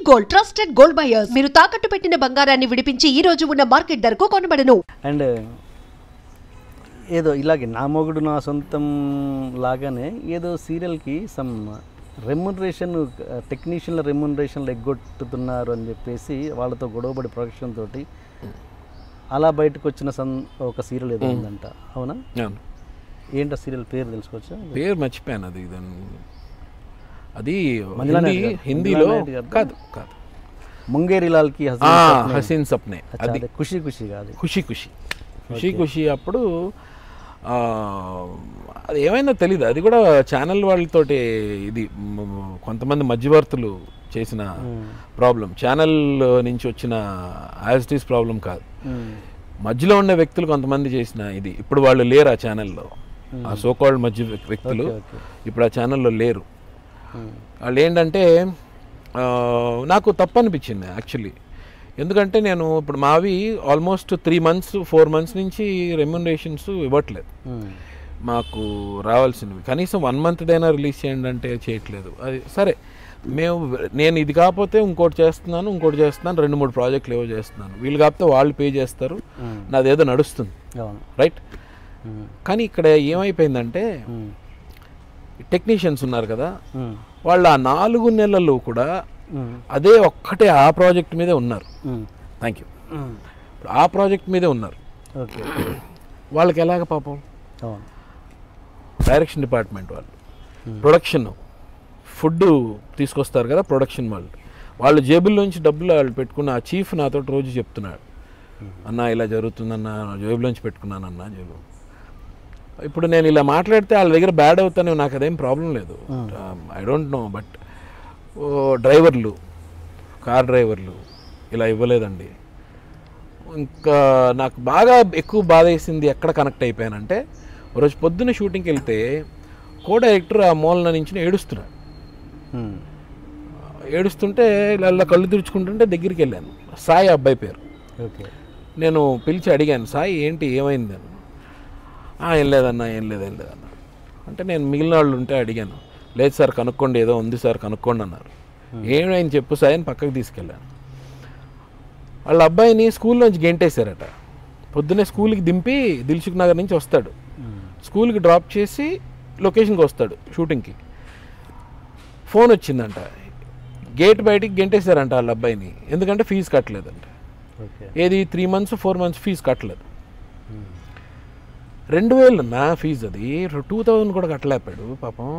Gold trusted gold buyers. మీరు తాకట్టు పెట్టిన బంగారాన్ని విడిపించి ఈ రోజు ఉన్న మార్కెట్ ధరకు కొనబడను. అండ్ ఏదో ఇలాగే నా మొగుడు నా సొంతం లాగానే ఏదో సీరియల్కి సమ్ రెమ్యునరేషన్ టెక్నీషియన్ల రెమ్యునరేషన్లు ఎగ్గొట్టుతున్నారు అని చెప్పేసి వాళ్ళతో గొడవపడి ప్రొడక్షన్ తోటి అలా బయటకు వచ్చిన ఒక సీరియల్ ఏదో ఉందంట, అవునా? ఏంటో సీరియల్ పేరు తెలుసుకోవచ్చా? పేరు మర్చిపోయాను. అది హిందీలో కాదు ముంగేరి లాల్కి హసీన్ సప్నే. అది ఖుషి ఖుషి కాదు, ఖుషి ఖుషి ఖుషి ఖుషి. అప్పుడు అది ఏమైందో తెలీదు. అది కూడా ఛానల్ వాళ్ళతోటి ఇది కొంతమంది మధ్యవర్తులు చేసిన ప్రాబ్లం, ఛానల్ నుంచి వచ్చిన యాజ్ ఇట్ ఈస్ ప్రాబ్లం కాదు. మధ్యలో ఉండే వ్యక్తులు కొంతమంది చేసిన ఇది. ఇప్పుడు వాళ్ళు లేరు ఆ ఛానల్లో, ఆ సోకాల్డ్ మధ్య వ్యక్తులు ఇప్పుడు ఆ ఛానల్లో లేరు. వాళ్ళు ఏంటంటే నాకు తప్పు అనిపించింది యాక్చువల్లీ. ఎందుకంటే నేను ఇప్పుడు మావి ఆల్మోస్ట్ 3 months 4 months నుంచి రెమ్యునరేషన్స్ ఇవ్వట్లేదు. మాకు రావాల్సినవి కనీసం 1 month రిలీజ్ చేయండి అంటే చేయట్లేదు. అది సరే, నేను ఇది కాకపోతే ఇంకోటి చేస్తున్నాను 2-3 ప్రాజెక్టులు ఏవో చేస్తున్నాను. వీళ్ళు కాకపోతే వాళ్ళు పే చేస్తారు, నాదేదో నడుస్తుంది, రైట్? కానీ ఇక్కడ ఏమైపోయిందంటే టెక్నీషియన్స్ ఉన్నారు కదా, వాళ్ళు ఆ 4 నెలలు కూడా అదే ఒక్కటే ఆ ప్రాజెక్ట్ మీదే ఉన్నారు. Thank you. ఆ ప్రాజెక్ట్ మీదే ఉన్నారు. వాళ్ళకి ఎలాగ పాపం డైరెక్షన్ డిపార్ట్మెంట్ వాళ్ళు, ప్రొడక్షన్ ఫుడ్ తీసుకొస్తారు కదా ప్రొడక్షన్ వాళ్ళు జేబుల్లోంచి డబ్బులు వాళ్ళు పెట్టుకున్న ఆ చీఫ్ నాతో రోజు చెప్తున్నాడు, అన్న ఇలా జరుగుతుందన్న, జేబులోంచి పెట్టుకున్నానన్న జేబు. ఇప్పుడు నేను ఇలా మాట్లాడితే వాళ్ళ దగ్గర బ్యాడ్ అవుతానే, నాకు అదేం ప్రాబ్లం లేదు, ఐ డోంట్ నో. బట్ డ్రైవర్లు, కార్ డ్రైవర్లు ఇలా ఇవ్వలేదండి. ఇంకా నాకు బాగా ఎక్కువ బాధ వేసింది ఎక్కడ కనెక్ట్ అయిపోయానంటే, రోజు పొద్దున్న షూటింగ్కి వెళ్తే కో డైరెక్టర్ ఆ మూలన నుంచి ఏడుస్తున్నాడు. ఏడుస్తుంటే ఇలా కళ్ళు తెరుచుకుంటుంటే దగ్గరికి వెళ్ళాను. సాయి అబ్బాయి పేరు. నేను పిలిచి అడిగాను, సాయి ఏంటి ఏమైంది అని. ఏం లేదన్నా అంటే నేను మిగిలిన వాళ్ళు ఉంటే అడిగాను, లేదు సార్ కనుక్కోండి, ఏదో ఉంది సార్ కనుక్కోండి అన్నారు. ఏమైంది చెప్పు సాయి అని పక్కకు తీసుకెళ్ళాను. వాళ్ళ అబ్బాయిని స్కూల్లోంచి గెంటేశారట. పొద్దున్నే స్కూల్కి దింపి దిల్సుఖ్ నగర్ నుంచి వస్తాడు, స్కూల్కి డ్రాప్ చేసి లొకేషన్కి వస్తాడు షూటింగ్కి. ఫోన్ వచ్చిందంట, గేట్ బయటికి గెంటేశారంట వాళ్ళ అబ్బాయిని, ఎందుకంటే ఫీజు కట్టలేదంట. ఏది 3 months 4 months ఫీజు కట్టలేదు. 2000 నా ఫీజు, అది 2000 కూడా కట్టలేపాడు పాపం.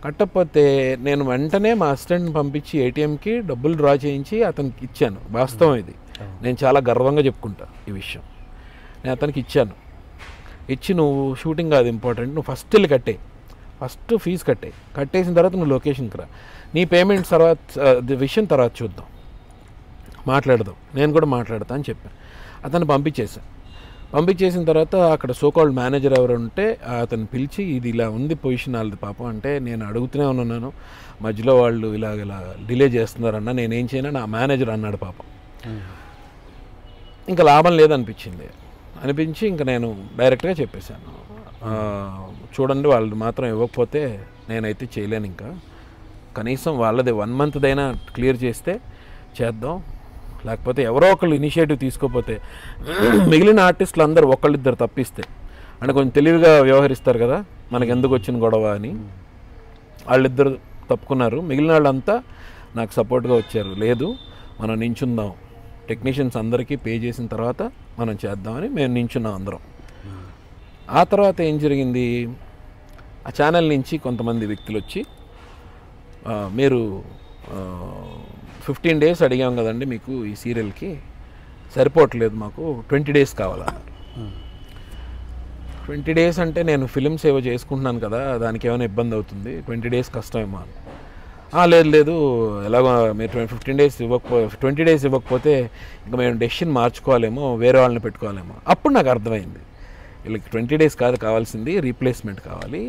కట్టకపోతే నేను వెంటనే మా అసిస్టెంట్ని పంపించి ఏటీఎంకి డబ్బులు డ్రా చేయించి అతనికి ఇచ్చాను. వాస్తవం ఇది, నేను చాలా గర్వంగా చెప్పుకుంటా ఈ విషయం. నేను అతనికి ఇచ్చాను. ఇచ్చి నువ్వు షూటింగ్ కాదు ఇంపార్టెంట్, నువ్వు ఫస్ట్ వెళ్ళి ఫస్ట్ ఫీజు కట్టేసిన తర్వాత నువ్వు లొకేషన్కి రా, నీ పేమెంట్ తర్వాత విషయం తర్వాత చూద్దాం, మాట్లాడదాం, నేను కూడా మాట్లాడతా అని చెప్పాను. అతను పంపించేసిన తర్వాత అక్కడ సోకాల్డ్ మేనేజర్ ఎవరు ఉంటే అతను పిలిచి, ఇది ఇలా ఉంది పొజిషన్ వాళ్ళది పాపం అంటే, నేను అడుగుతూనే ఉన్నాను, మధ్యలో వాళ్ళు ఇలా డిలే చేస్తున్నారన్న, నేనేం చేయను నా మేనేజర్ అన్నాడు పాపం. ఇంకా లాభం లేదనిపించి ఇంకా నేను డైరెక్ట్గా చెప్పేశాను, చూడండి వాళ్ళు మాత్రం ఇవ్వకపోతే నేనైతే చేయలేను, ఇంకా కనీసం వాళ్ళది 1 month క్లియర్ చేస్తే చేద్దాం, లేకపోతే ఎవరో ఒకళ్ళు ఇనిషియేటివ్ తీసుకోకపోతే మిగిలిన ఆర్టిస్టులు అందరూ ఒకళ్ళిద్దరు తప్పిస్తే అంటే కొంచెం తెలివిగా వ్యవహరిస్తారు కదా, మనకు ఎందుకు వచ్చిన గొడవ అని వాళ్ళిద్దరు తప్పుకున్నారు. మిగిలిన వాళ్ళంతా నాకు సపోర్ట్గా వచ్చారు, లేదు మనం నించుందాం, టెక్నీషియన్స్ అందరికీ పే చేసిన తర్వాత మనం చేద్దామని మేము నించున్నాం అందరం. ఆ తర్వాత ఏం జరిగింది, ఆ ఛానల్ నుంచి కొంతమంది వ్యక్తులు వచ్చి, మీరు 15 days అడిగాం కదండి మీకు ఈ సీరియల్కి, సరిపోవట్లేదు, మాకు 20 days కావాలన్నారు. 20 days అంటే నేను ఫిలిమ్స్ ఏవో చేసుకుంటున్నాను కదా, దానికి ఏమైనా ఇబ్బంది అవుతుంది, 20 days కష్టమేమో అని. లేదు ఎలాగో మీరు 20 days ఇవ్వకపోతే ఇంకా మేము డెసిషన్ మార్చుకోవాలేమో, వేరే వాళ్ళని పెట్టుకోవాలేమో. అప్పుడు నాకు అర్థమైంది, వీళ్ళకి 20 days కాదు కావాల్సింది, రీప్లేస్మెంట్ కావాలి,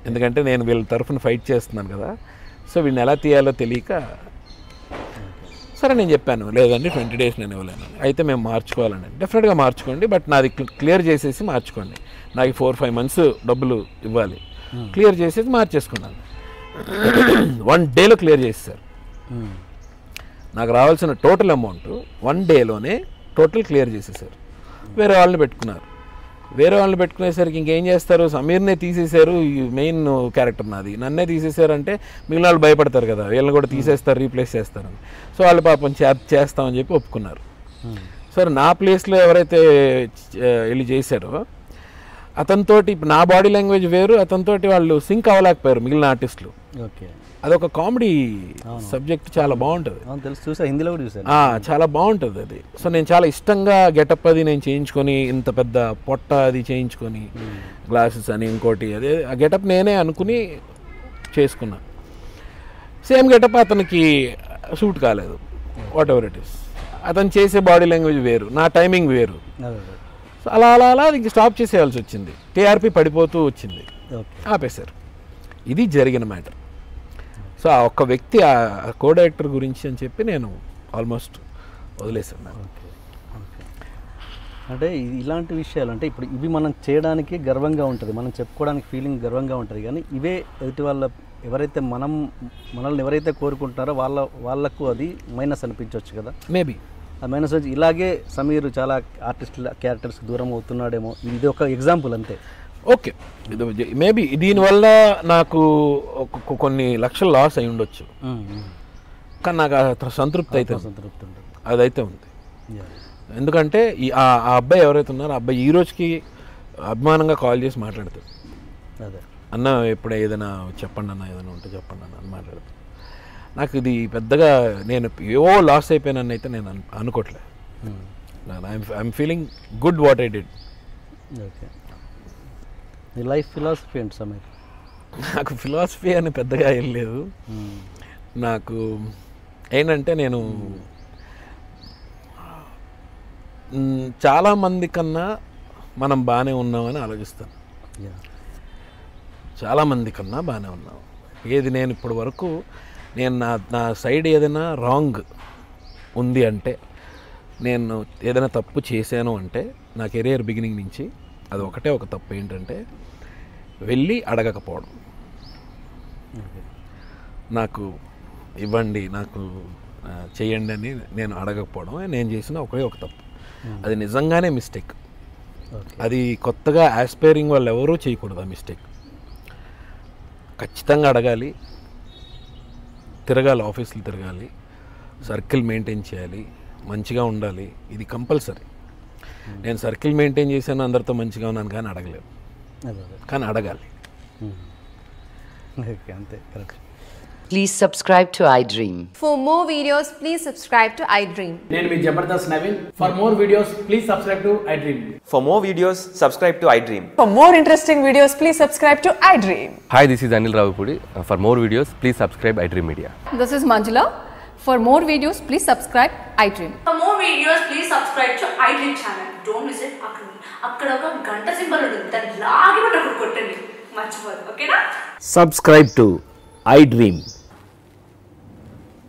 ఎందుకంటే నేను వీళ్ళ తరఫున ఫైట్ చేస్తున్నాను కదా, సో వీళ్ళని ఎలా తీయాలో తెలియక సరే నేను చెప్పాను, లేదండి 20 days నేను ఇవ్వలేను. అయితే మేము మార్చుకోవాలండి, డెఫినెట్గా మార్చుకోండి, బట్ నాది క్లియర్ చేసేసి మార్చుకోండి, నాకు 4-5 months డబ్బులు ఇవ్వాలి, క్లియర్ చేసేసి మార్చేసుకున్నాను. 1 dayలో క్లియర్ చేసేసారు. నాకు రావాల్సిన టోటల్ అమౌంట్ 1 డేలోనే టోటల్ క్లియర్ చేసేసారు. వేరే వాళ్ళని పెట్టుకున్నారు. వేరే వాళ్ళని పెట్టుకునేసరికి ఇంకేం చేస్తారు, సమీర్నే తీసేశారు, మెయిన్ క్యారెక్టర్ నాది, నన్నే తీసేశారంటే మిగిలిన వాళ్ళు భయపడతారు కదా, వీళ్ళని కూడా తీసేస్తారు, రీప్లేస్ చేస్తారని. సో వాళ్ళు పాపం చేస్తామని చెప్పి ఒప్పుకున్నారు. సరే నా ప్లేస్లో ఎవరైతే వెళ్ళి చేశారో అతనితోటి నా బాడీ లాంగ్వేజ్ వేరు, అతనితోటి వాళ్ళు సింక్ అవ్వలేకపోయారు మిగిలిన ఆర్టిస్టులు. ఓకే, అదొక కామెడీ సబ్జెక్ట్, చాలా బాగుంటుంది. తెలుసు, చూసా, హిందీలో కూడా చూసాను. చాలా బాగుంటుంది అది. సో నేను చాలా ఇష్టంగా గెటప్ అది నేను చేయించుకొని, ఇంత పెద్ద పొట్ట అది చేయించుకొని, గ్లాసెస్ అని ఇంకోటి, అదే ఆ గెటప్ నేనే అనుకుని చేసుకున్నా. సేమ్ గెటప్ అతనికి సూట్ కాలేదు, వాట్ ఎవర్ ఇట్ ఈస్. అతను చేసే బాడీ లాంగ్వేజ్ వేరు, నా టైమింగ్ వేరు. సో అలా అలా అలా ఇంక స్టాప్ చేసేయాల్సి వచ్చింది. టీఆర్పీ పడిపోతూ వచ్చింది, ఆపేశారు. ఇది జరిగిన మ్యాటర్. సో ఆ ఒక్క వ్యక్తి, ఆ కో డైరెక్టర్ గురించి అని చెప్పి నేను ఆల్మోస్ట్ వదిలేసాను. అంటే ఇలాంటి విషయాలు అంటే ఇప్పుడు ఇవి మనం చేయడానికి గర్వంగా ఉంటుంది, మనం చెప్పుకోవడానికి ఫీలింగ్ గర్వంగా ఉంటుంది. కానీ ఇవే ఎదుటి వాళ్ళ ఎవరైతే మనల్ని ఎవరైతే కోరుకుంటున్నారో వాళ్ళకు అది మైనస్ అనిపించవచ్చు కదా. మేబీ ఆ మైనస్ వచ్చి ఇలాగే సమీర్ చాలా ఆర్టిస్టుల క్యారెక్టర్స్ దూరం అవుతున్నాడేమో, ఇది ఒక ఎగ్జాంపుల్ అంతే. ఓకే, ఇది మేబీ దీనివల్ల నాకు కొన్ని లక్షలు లాస్ అయి ఉండొచ్చు, కానీ నాకు సంతృప్తి అయితే అదైతే ఉంది. ఎందుకంటే ఆ అబ్బాయి ఎవరైతే ఉన్నారో ఆ అబ్బాయి ఈ రోజుకి అభిమానంగా కాల్ చేసి మాట్లాడతాడు, అదే అన్న ఎప్పుడు ఏదైనా చెప్పండి అన్న, ఏదైనా ఉంటే చెప్పండి అన్న అని మాట్లాడతాడు. నాకు ఇది పెద్దగా నేను ఏవో లాస్ అయిపోయానని అయితే నేను అనుకోవట్లేదు. I'm feeling good what I did. Okay, నీ లైఫ్ ఫిలాసఫీ ఏంటి సమీర్? నాకు ఫిలాసఫీ అని పెద్దగా ఏం లేదు. నాకు ఏంటంటే నేను చాలామంది కన్నా మనం బాగానే ఉన్నామని ఆలోచిస్తాను. చాలామంది కన్నా బాగానే ఉన్నాం. ఏది నేను ఇప్పటి వరకు నేను నా సైడ్ ఏదైనా రాంగ్ ఉంది అంటే, నేను ఏదైనా తప్పు చేశాను అంటే, నా కెరియర్ బిగినింగ్ నుంచి అది ఒకటే ఒక తప్పు ఏంటంటే వెళ్ళి అడగకపోవడం. నాకు ఇవ్వండి, నాకు చేయండి అని నేను అడగకపోవడం నేను చేసిన ఒకే ఒక తప్పు. అది నిజంగానే మిస్టేక్. అది కొత్తగా ఆస్పైరింగ్ వాళ్ళు ఎవరూ చేయకూడదు ఆ మిస్టేక్. ఖచ్చితంగా అడగాలి, తిరగాలి, ఆఫీసులు తిరగాలి, సర్కిల్ మెయింటైన్ చేయాలి, మంచిగా ఉండాలి. ఇది కంపల్సరీ. నేను సర్కిల్ మెయింటైన్ చేశాను, అందరితో మంచిగా ఉన్నాను, కానీ అడగలేదు. కానీ అడగాలి. అంతే, correct. Please subscribe to iDream. For more videos, please subscribe to iDream. నేను మీ Jabardasth Naveen. For more videos, please subscribe to iDream. For more videos, subscribe to iDream. For more interesting videos, please subscribe to iDream. Hi, this is Anil Ravipudi. For more videos, please subscribe iDream Media. This is Manjula. For more videos, please subscribe iDream. For more videos, please subscribe to iDream channel. Don't miss it. అక్కడ ఒక గంట symbol ఉంటుంది, దాన్ని లాగి కొట్టండి, మర్చిపోదు. ఓకేనా? Subscribe to iDream.